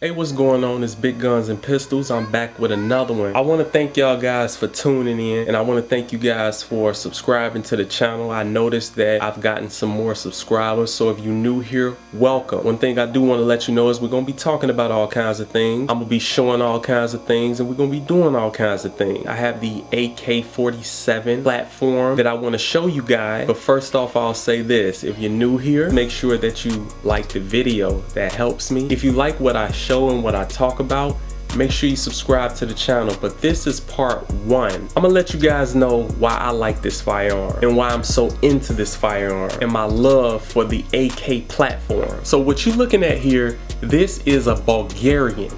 Hey, what's going on? It's Big Guns and Pistols. I'm back with another one. I want to thank y'all guys for tuning in, and I want to thank you guys for subscribing to the channel. I noticed that I've gotten some more subscribers, so if you're new here, welcome. One thing I do want to let you know is we're going to be talking about all kinds of things. I'm going to be showing all kinds of things, and we're going to be doing all kinds of things. I have the AK-47 platform that I want to show you guys, but first off, I'll say this. If you're new here, make sure that you like the video. That helps me. If you like what I show and what I talk about, make sure you subscribe to the channel. But this is part one. I'm gonna let you guys know why I like this firearm and why I'm so into this firearm and my love for the AK platform. So what you're looking at here, this is a Bulgarian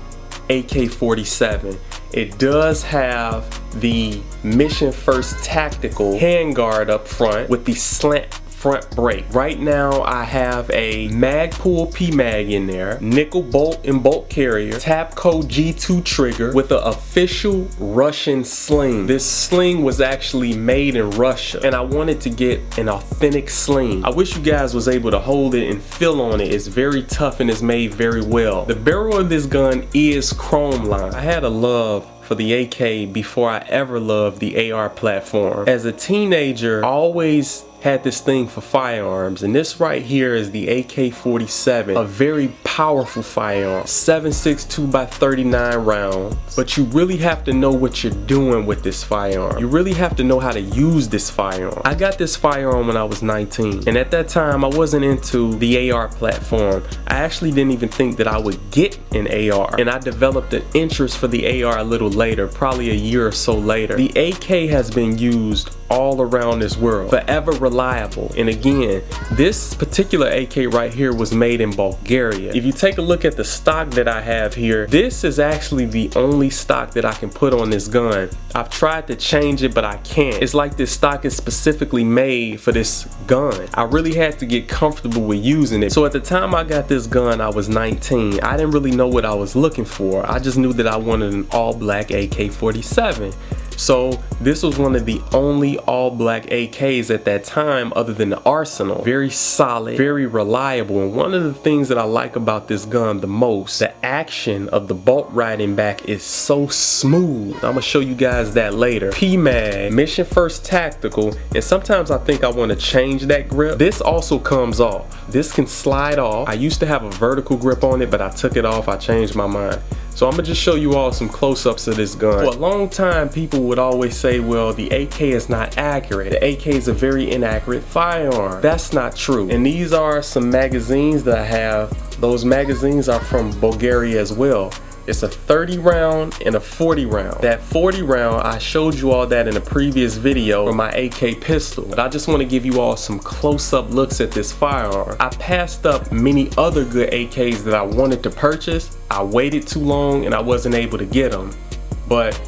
AK-47. It does have the Mission First Tactical handguard up front with the slant front brake. Right now I have a Magpul PMag in there, nickel bolt and bolt carrier, Tapco G2 trigger with the official Russian sling. This sling was actually made in Russia, and I wanted to get an authentic sling. I wish you guys was able to hold it and feel on it. It's very tough and it's made very well. The barrel of this gun is chrome lined. I had a love for the AK before I ever loved the AR platform. As a teenager, I always had this thing for firearms, and this right here is the AK-47, a very powerful firearm, 7.62 by 39 rounds. But you really have to know what you're doing with this firearm. You really have to know how to use this firearm. I got this firearm when I was 19, and at that time I wasn't into the AR platform. I actually didn't even think that I would get an AR, and I developed an interest for the AR a little later, probably a year or so later. The AK has been used all around this world, forever reliable. And again, this particular AK right here was made in Bulgaria. If you take a look at the stock that I have here, this is actually the only stock that I can put on this gun. I've tried to change it, but I can't. It's like this stock is specifically made for this gun. I really had to get comfortable with using it. So at the time I got this gun, I was 19. I didn't really know what I was looking for. I just knew that I wanted an all-black AK-47. So this was one of the only all-black AKs at that time other than the Arsenal. Very solid, very reliable, and one of the things that I like about this gun the most, the action of the bolt riding back is so smooth. I'm gonna show you guys that later. PMag, Mission First Tactical, and sometimes I think I want to change that grip. This also comes off. This can slide off. I used to have a vertical grip on it, but I took it off. I changed my mind. So I'm gonna just show you all some close-ups of this gun. For a long time, people would always say, well, the AK is not accurate. The AK is a very inaccurate firearm. That's not true. And these are some magazines that I have. Those magazines are from Bulgaria as well. It's a 30 round and a 40 round. That 40 round, I showed you all that in a previous video for my AK pistol. But I just want to give you all some close-up looks at this firearm. I passed up many other good AKs that I wanted to purchase. I waited too long and I wasn't able to get them. But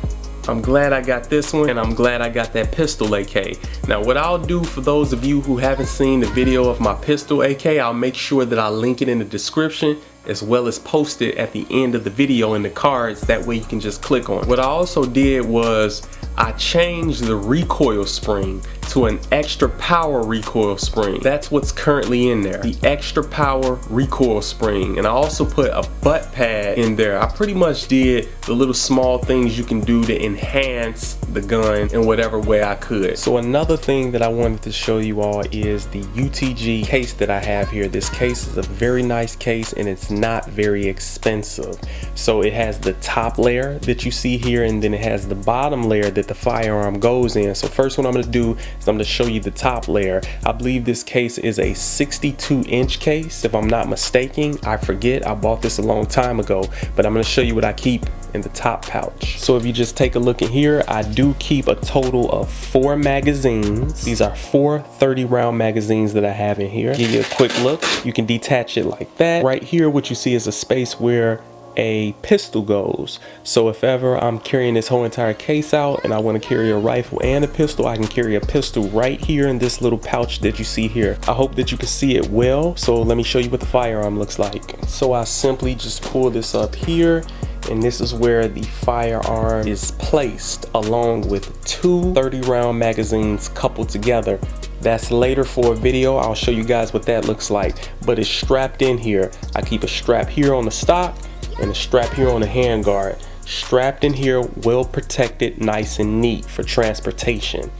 I'm glad I got this one, and I'm glad I got that pistol AK. Now what I'll do for those of you who haven't seen the video of my pistol AK, I'll make sure that I link it in the description as well as post it at the end of the video in the cards. That way you can just click on it. What I also did was I changed the recoil spring to an extra power recoil spring. That's what's currently in there, the extra power recoil spring. And I also put a butt pad in there. I pretty much did the little small things you can do to enhance the gun in whatever way I could. So another thing that I wanted to show you all is the UTG case that I have here. This case is a very nice case, and it's not very expensive. So it has the top layer that you see here, and then it has the bottom layer that the firearm goes in. So first what I'm going to do is I'm going to show you the top layer. I believe this case is a 62-inch case, if I'm not mistaken. I forget, I bought this a long time ago, but I'm going to show you what I keep in the top pouch. So if you just take a look in here, I do keep a total of 4 magazines. These are 4 30 round magazines that I have in here. Give you a quick look. You can detach it like that. Right here, what you see is a space where a pistol goes. So if ever I'm carrying this whole entire case out and I want to carry a rifle and a pistol, I can carry a pistol right here in this little pouch that you see here. I hope that you can see it well. So let me show you what the firearm looks like. So I simply just pull this up here, and this is where the firearm is placed along with 2 30 round magazines coupled together. That's later for a video. I'll show you guys what that looks like, but it's strapped in here. I keep a strap here on the stock, and a strap here on the handguard. Strapped in here, well protected, nice and neat for transportation.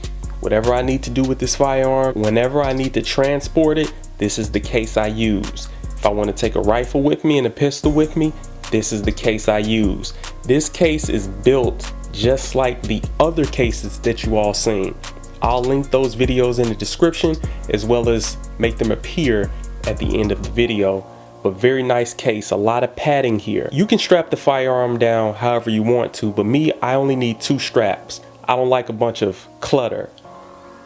Whatever I need to do with this firearm, whenever I need to transport it, this is the case I use. If I want to take a rifle with me and a pistol with me, this is the case I use. This case is built just like the other cases that you all seen. I'll link those videos in the description as well as make them appear at the end of the video. But very nice case, a lot of padding here. You can strap the firearm down however you want to, but me, I only need 2 straps. I don't like a bunch of clutter.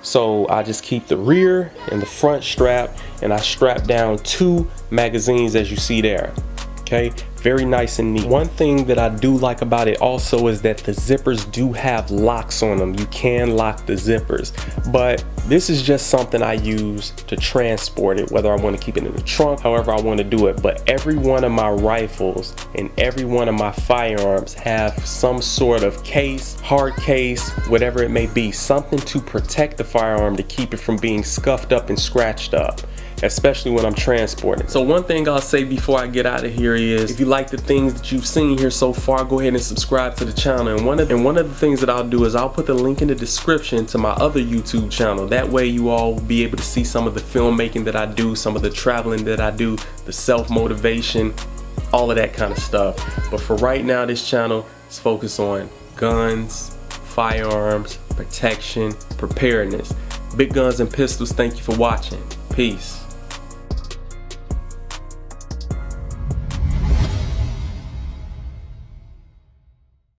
So I just keep the rear and the front strap, and I strap down 2 magazines as you see there. Okay, very nice and neat. One thing that I do like about it also is that the zippers do have locks on them. You can lock the zippers, but this is just something I use to transport it, whether I want to keep it in the trunk, however I want to do it. But every one of my rifles and every one of my firearms have some sort of case, hard case, whatever it may be, something to protect the firearm to keep it from being scuffed up and scratched up, especially when I'm transporting. So one thing I'll say before I get out of here is, if you like the things that you've seen here so far, go ahead and subscribe to the channel. And one of the things that I'll do is I'll put the link in the description to my other YouTube channel. That way you all will be able to see some of the filmmaking that I do, some of the traveling that I do, the self-motivation, all of that kind of stuff. But for right now, this channel is focused on guns, firearms, protection, preparedness. Big Guns and Pistols, thank you for watching. Peace.